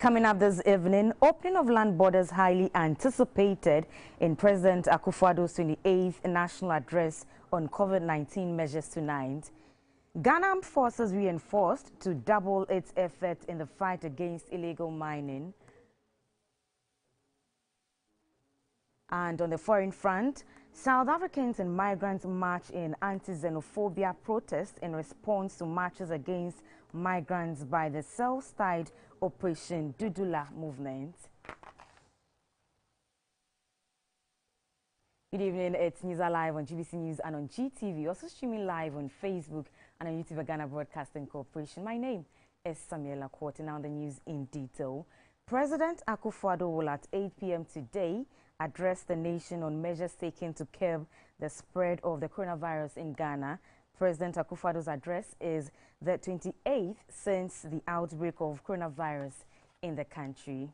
Coming up this evening, opening of land borders highly anticipated in President Akufo-Addo's 28th national address on COVID-19 measures tonight. Ghana Armed Forces reinforced to double its effort in the fight against illegal mining. And on the foreign front, South Africans and migrants march in anti-xenophobia protest in response to marches against migrants by the self-styled Operation Dudula movement. Good evening, it's News Live on GBC News and on GTV, also streaming live on Facebook and on YouTube Ghana Broadcasting Corporation. My name is Samuela Quarter. Now the news in detail. President Akufo-Addo will at 8 p.m. today address the nation on measures taken to curb the spread of the coronavirus in Ghana. President Akufo-Addo's address is the 28th since the outbreak of coronavirus in the country.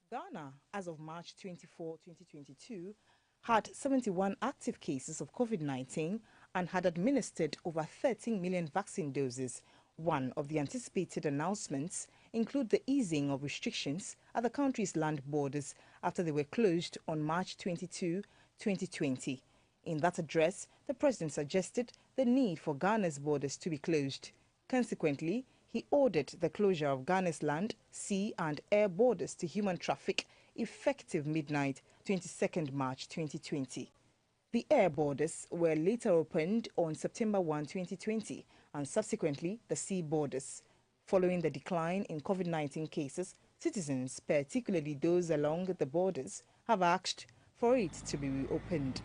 Ghana, as of March 24, 2022, had 71 active cases of COVID-19 and had administered over 13 million vaccine doses. One of the anticipated announcements include the easing of restrictions at the country's land borders after they were closed on March 22, 2020. In that address, the president suggested the need for Ghana's borders to be closed. Consequently, he ordered the closure of Ghana's land, sea and air borders to human traffic effective midnight 22nd March 2020. The air borders were later opened on September 1, 2020 and subsequently the sea borders. Following the decline in COVID-19 cases, citizens, particularly those along the borders, have asked for it to be reopened.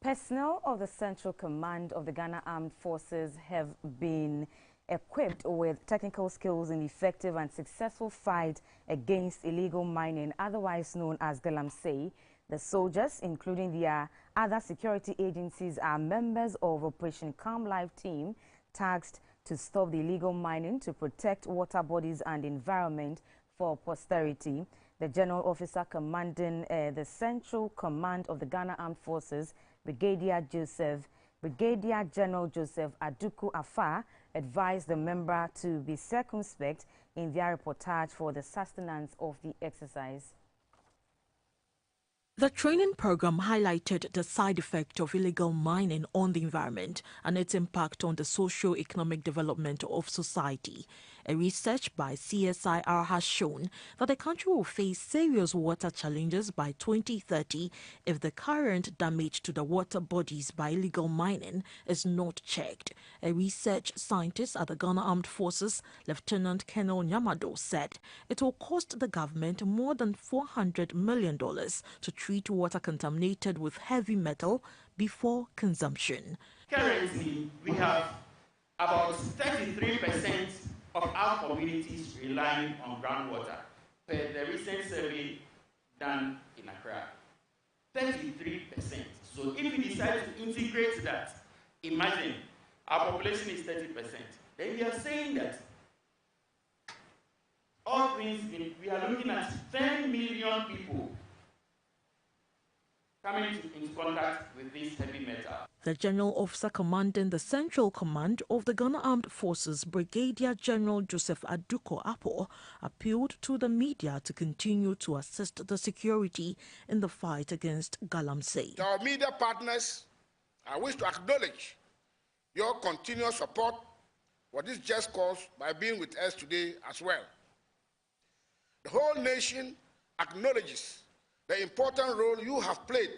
Personnel of the Central Command of the Ghana Armed Forces have been equipped with technical skills in the effective and successful fight against illegal mining, otherwise known as galamsey. The soldiers, including their other security agencies, are members of Operation Calm Life team tasked to stop the illegal mining, to protect water bodies and environment for posterity. The General Officer commanding the Central Command of the Ghana Armed Forces, Brigadier General Joseph Aduku Afar, advised the member to be circumspect in their reportage for the sustenance of the exercise. The training program highlighted the side effect of illegal mining on the environment and its impact on the socio-economic development of society. A research by CSIR has shown that the country will face serious water challenges by 2030 if the current damage to the water bodies by illegal mining is not checked. A research scientist at the Ghana Armed Forces, Lieutenant Colonel Nyamado, said it will cost the government more than $400 million to treat water contaminated with heavy metal before consumption. Currently, we have about 33% of our communities relying on groundwater, per the recent survey done in Accra. 33%. So if we decide to integrate that, imagine our population is 30%. Then we are saying that all things, we are looking at 10 million people coming into contact with this heavy metal. The General Officer commanding the Central Command of the Ghana Armed Forces, Brigadier General Joseph Aduku Afar, appealed to the media to continue to assist the security in the fight against galamsey. To our media partners, I wish to acknowledge your continuous support for this just cause by being with us today as well. The whole nation acknowledges the important role you have played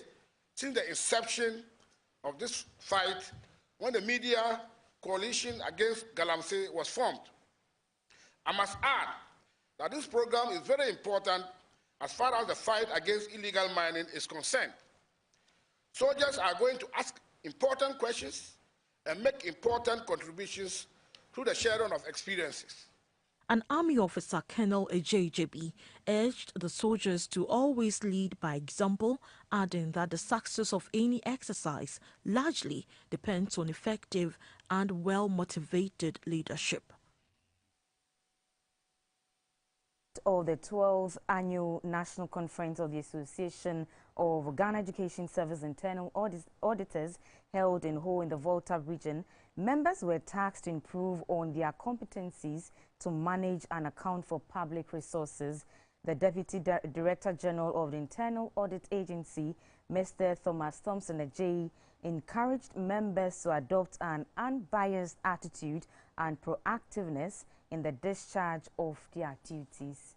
since the inception of this fight when the media coalition against galamsey was formed. I must add that this program is very important as far as the fight against illegal mining is concerned. Soldiers are going to ask important questions and make important contributions through the sharing of experiences. An army officer, Colonel Ejejebi, urged the soldiers to always lead by example, adding that the success of any exercise largely depends on effective and well-motivated leadership. Of the 12th Annual National Conference of the Association of Ghana Education Service Internal Auditors held in Ho in the Volta region, members were tasked to improve on their competencies to manage and account for public resources. The Deputy Director General of the Internal Audit Agency, Mr. Thomas Thompson-Ajay, encouraged members to adopt an unbiased attitude and proactiveness in the discharge of their duties.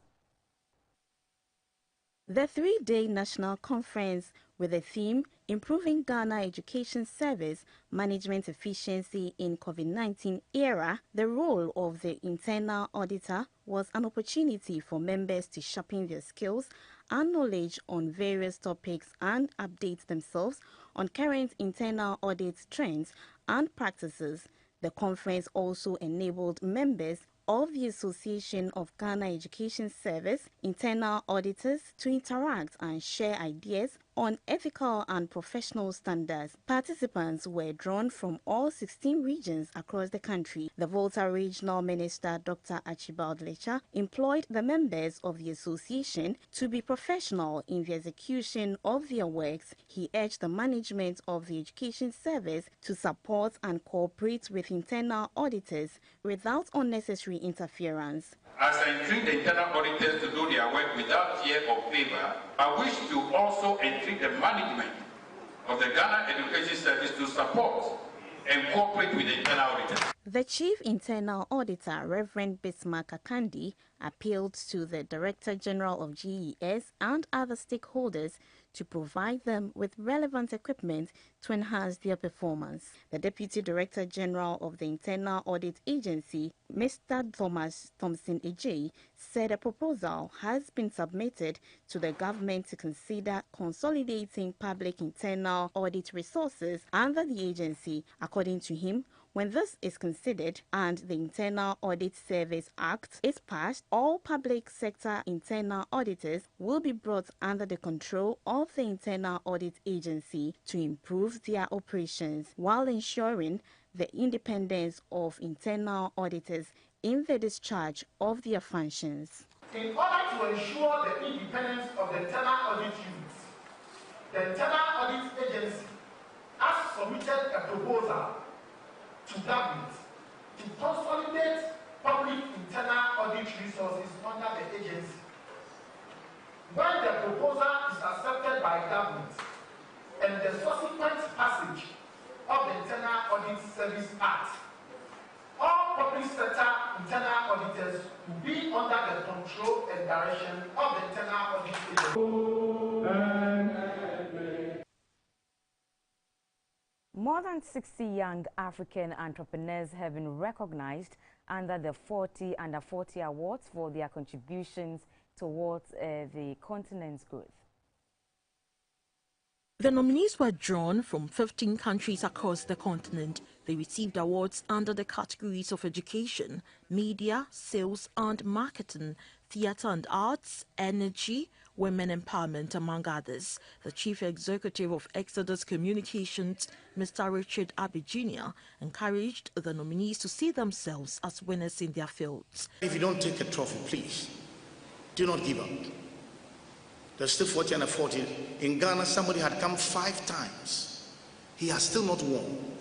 The three-day national conference with the theme Improving Ghana Education Service Management Efficiency in COVID-19 Era, the role of the internal auditor was an opportunity for members to sharpen their skills and knowledge on various topics and update themselves on current internal audit trends and practices. The conference also enabled members of the Association of Ghana Education Service Internal Auditors to interact and share ideas on ethical and professional standards. Participants were drawn from all 16 regions across the country. The Volta Regional Minister, Dr. Achimota, employed the members of the association to be professional in the execution of their works. He urged the management of the education service to support and cooperate with internal auditors without unnecessary interference. As I entreat the internal auditors to do their work without fear or favor, I wish to also entreat the management of the Ghana Education Service to support and cooperate with the internal auditors. The Chief Internal Auditor, Reverend Bismarck Akandi, appealed to the Director General of GES and other stakeholders to provide them with relevant equipment to enhance their performance. The Deputy Director General of the Internal Audit Agency, Mr. Thomas Thompson-Ajay, said a proposal has been submitted to the government to consider consolidating public internal audit resources under the agency. According to him, when this is considered and the Internal Audit Service Act is passed, all public sector internal auditors will be brought under the control of the Internal Audit Agency to improve their operations while ensuring the independence of internal auditors in the discharge of their functions. In order to ensure the independence of the internal audit units, the Internal Audit Agency has submitted a proposal to government to consolidate public internal audit resources under the agency. When the proposal is accepted by government and the subsequent passage of the Internal Audit Service Act, all public sector internal auditors will be under the control and direction of the Internal Audit Agency. More than 60 young African entrepreneurs have been recognized under the 40 Under 40 Awards for their contributions towards the continent's growth. The nominees were drawn from 15 countries across the continent. They received awards under the categories of education, media, sales and marketing, theatre and arts, energy, women empowerment, among others. The Chief Executive of Exodus Communications, Mr. Richard Abbey Jr., encouraged the nominees to see themselves as winners in their fields. If you don't take a trophy, please, do not give up. There's still 40 under 40. In Ghana, somebody had come 5 times. He has still not won.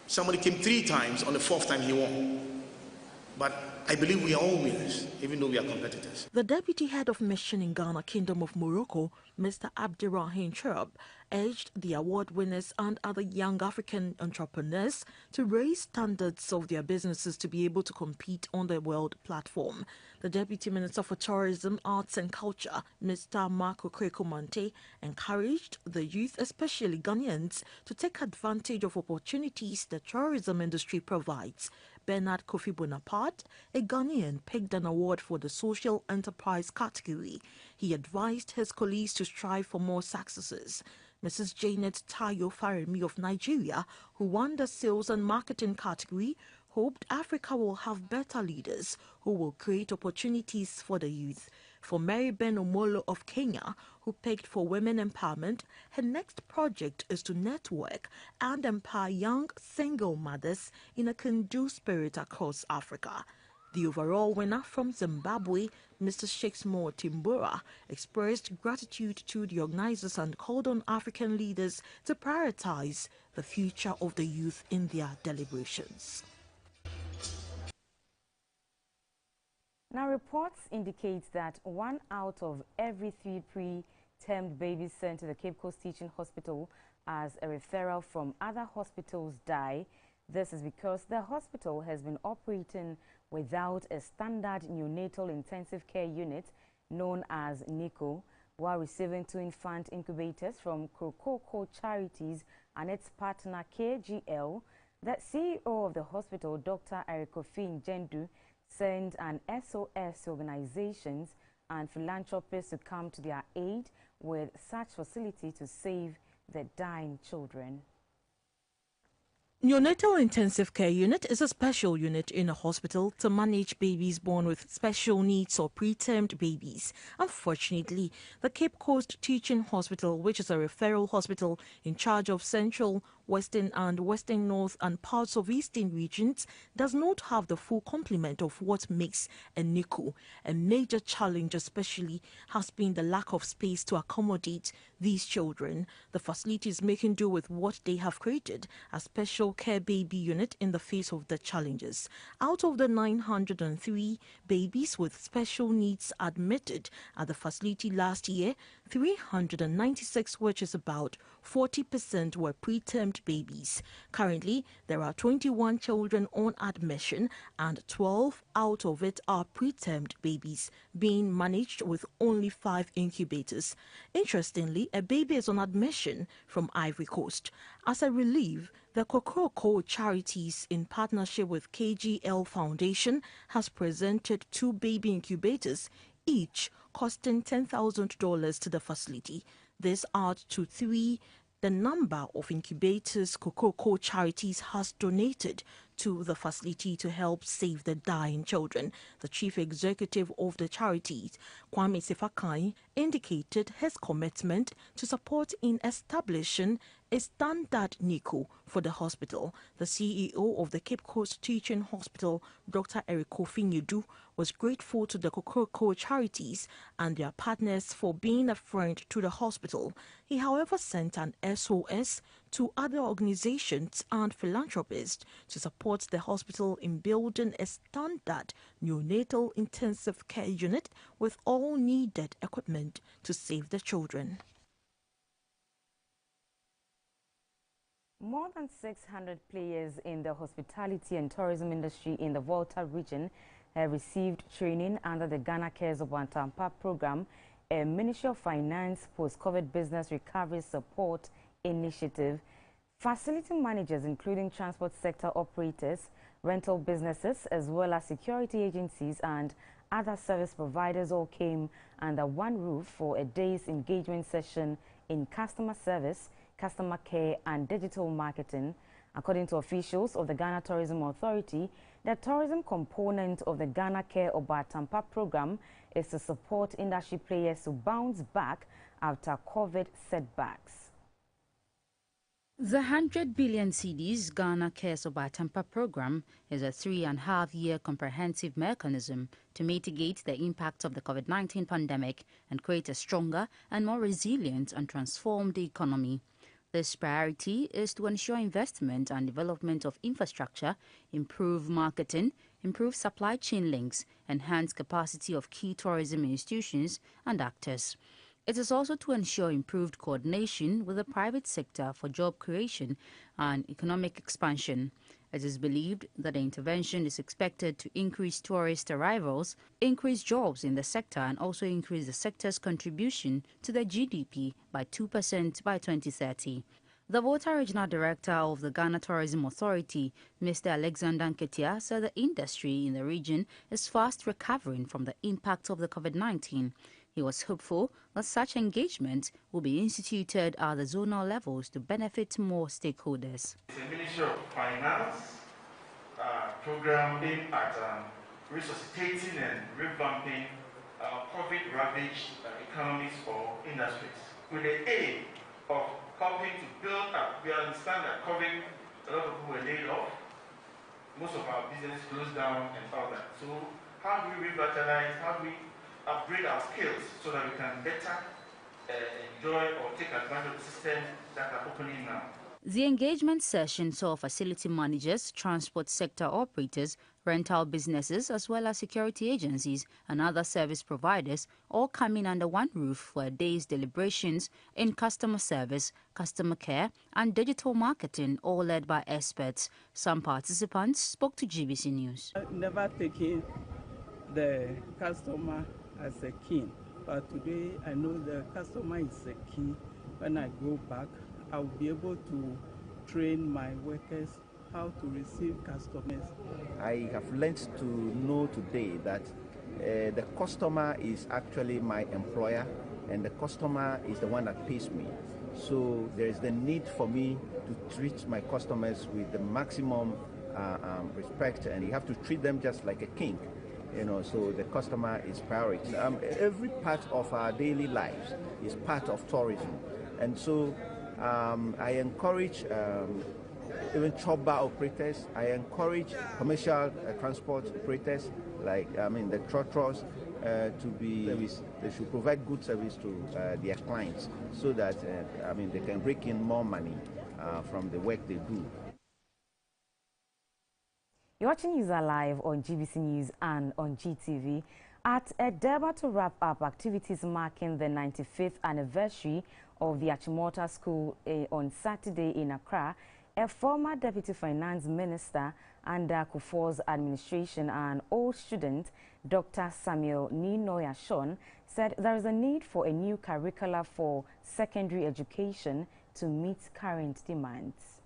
Somebody came 3 times. On the 4th time, he won. But I believe we are all winners, even though we are competitors. The Deputy Head of Mission in Ghana, Kingdom of Morocco, Mr. Abdirahim Cherab, urged the award winners and other young African entrepreneurs to raise standards of their businesses to be able to compete on the world platform. The Deputy Minister for Tourism, Arts and Culture, Mr. Marco Krekomante, encouraged the youth, especially Ghanaians, to take advantage of opportunities the tourism industry provides. Bernard Kofi Bonaparte, a Ghanaian, picked an award for the Social Enterprise category. He advised his colleagues to strive for more successes. Mrs. Janet Tayo Faremi of Nigeria, who won the Sales and Marketing category, hoped Africa will have better leaders who will create opportunities for the youth. For Mary Ben Omolo of Kenya, who pegged for women empowerment, her next project is to network and empower young single mothers in a can-do spirit across Africa. The overall winner from Zimbabwe, Mr. Shakespeare Timbura, expressed gratitude to the organizers and called on African leaders to prioritize the future of the youth in their deliberations. Now, reports indicate that 1 out of every 3 preterm babies sent to the Cape Coast Teaching Hospital as a referral from other hospitals die. This is because the hospital has been operating without a standard neonatal intensive care unit known as NICU, while receiving 2 infant incubators from Krokoko Charities and its partner KGL. The CEO of the hospital, Dr. Erikofin Jendu, sent an SOS to organizations and philanthropists to come to their aid with such facility to save the dying children. Neonatal Intensive Care Unit is a special unit in a hospital to manage babies born with special needs or pretermed babies. Unfortunately, the Cape Coast Teaching Hospital, which is a referral hospital in charge of Central, Western and Western North and parts of Eastern regions, does not have the full complement of what makes a NICU. A major challenge especially has been the lack of space to accommodate these children. The facility is making do with what they have created, a special care baby unit in the face of the challenges. Out of the 903 babies with special needs admitted at the facility last year, 396, which is about 40%, were pretermed babies. Currently, there are 21 children on admission and 12 out of it are pretermed babies being managed with only 5 incubators. Interestingly, a baby is on admission from Ivory Coast. As a relief, the Krokoko Charities, in partnership with KGL Foundation, has presented 2 baby incubators, each costing $10,000 to the facility. This adds to 3 the number of incubators Krokoko Charities has donated to the facility to help save the dying children. The chief executive of the charities, Kwame Sefakai, indicated his commitment to support in establishing a standard NICU for the hospital. The CEO of the Cape Coast Teaching Hospital, Dr. Erikofin Jendu, was grateful to the Krokoko Charities and their partners for being a friend to the hospital. He, however, sent an SOS to other organizations and philanthropists to support the hospital in building a standard neonatal intensive care unit with all needed equipment to save the children. More than 600 players in the hospitality and tourism industry in the Volta region have received training under the Ghana Cares Obatampa program, a Ministry of Finance post-COVID business recovery support initiative. Facility managers, including transport sector operators, rental businesses, as well as security agencies and other service providers, all came under one roof for a day's engagement session in customer service, customer care and digital marketing. According to officials of the Ghana Tourism Authority, the tourism component of the Ghana Care Obatampa program is to support industry players to bounce back after COVID setbacks. The 100 billion cedis Ghana Cares Obatampa program is a 3.5-year comprehensive mechanism to mitigate the impact of the COVID-19 pandemic and create a stronger and more resilient and transformed economy. This priority is to ensure investment and development of infrastructure, improve marketing, improve supply chain links, enhance capacity of key tourism institutions and actors. It is also to ensure improved coordination with the private sector for job creation and economic expansion. It is believed that the intervention is expected to increase tourist arrivals, increase jobs in the sector, and also increase the sector's contribution to the GDP by 2% by 2030. The Volta Regional Director of the Ghana Tourism Authority, Mr. Alexander Nketia, said the industry in the region is fast recovering from the impact of the COVID-19. He was hopeful that such engagement will be instituted at the zonal levels to benefit more stakeholders. It's a Ministry of Finance program aimed at resuscitating and revamping COVID-ravaged economies for industries, with the aim of helping to build up. We understand that COVID, a lot of people were laid off, most of our business closed down and all that. So how do we revitalize, how do we upgrade our skills so that we can better enjoy or take advantage of the systems that are opening now? The engagement session saw facility managers, transport sector operators, rental businesses, as well as security agencies and other service providers all coming under one roof for a day's deliberations in customer service, customer care, and digital marketing, all led by experts. Some participants spoke to GBC News. Never taking the customer as a king, but today I know the customer is a key. When I go back, I'll be able to train my workers how to receive customers. I have learned to know today that the customer is actually my employer and the customer is the one that pays me. So there is the need for me to treat my customers with the maximum respect, and you have to treat them just like a king. So the customer is priority. Every part of our daily lives is part of tourism, and so I encourage even chop bar operators. I encourage commercial transport operators like the trotros they should provide good service to their clients so that they can break in more money from the work they do. You're watching News Live on GBC News and on GTV. At Edeba to wrap up activities marking the 95th anniversary of the Achimota School on Saturday in Accra, a former Deputy Finance Minister under Kufuor's administration and old student, Dr. Samuel Ninoy Ashon, said there is a need for a new curricula for secondary education to meet current demands.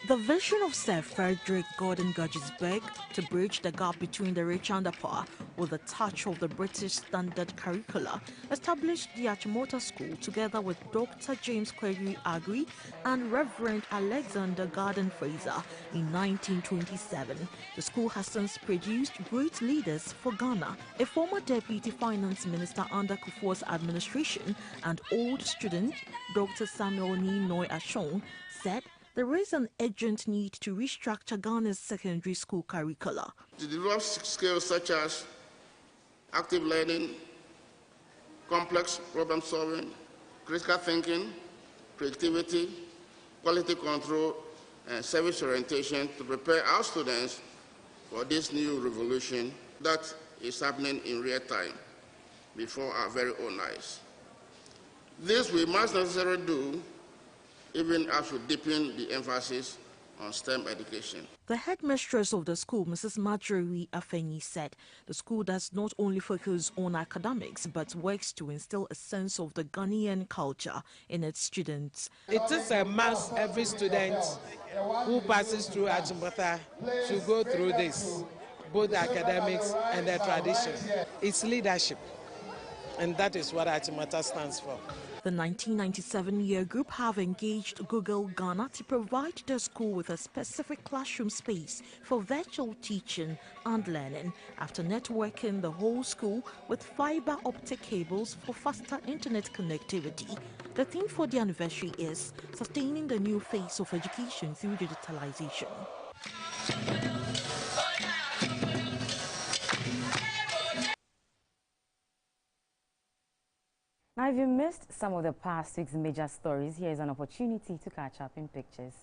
The vision of Sir Frederick Gordon Gudgisberg to bridge the gap between the rich and the poor with a touch of the British standard curricula established the Achimota School together with Dr. James Kweri Agri and Reverend Alexander Garden Fraser in 1927. The school has since produced great leaders for Ghana. A former Deputy Finance Minister under Kufuor's administration and old student, Dr. Samuel Ninoy Ashon, said there is an urgent need to restructure Ghana's secondary school curricula. To develop skills such as active learning, complex problem solving, critical thinking, creativity, quality control, and service orientation to prepare our students for this new revolution that is happening in real time before our very own eyes. This we must necessarily do even as we deepen the emphasis on STEM education. The headmistress of the school, Mrs. Marjorie Afeni, said the school does not only focus on academics but works to instill a sense of the Ghanaian culture in its students. It is a must every student who passes through Achimota should go through this, both the academics and the tradition. It's leadership, and that is what Achimota stands for. The 1997 year group have engaged Google Ghana to provide the school with a specific classroom space for virtual teaching and learning after networking the whole school with fiber optic cables for faster internet connectivity. The theme for the anniversary is sustaining the new face of education through digitalization. Now, if you missed some of the past week's major stories, here is an opportunity to catch up in pictures.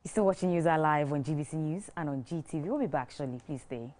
You're still watching News Live on GBC News and on GTV. We'll be back shortly. Please stay.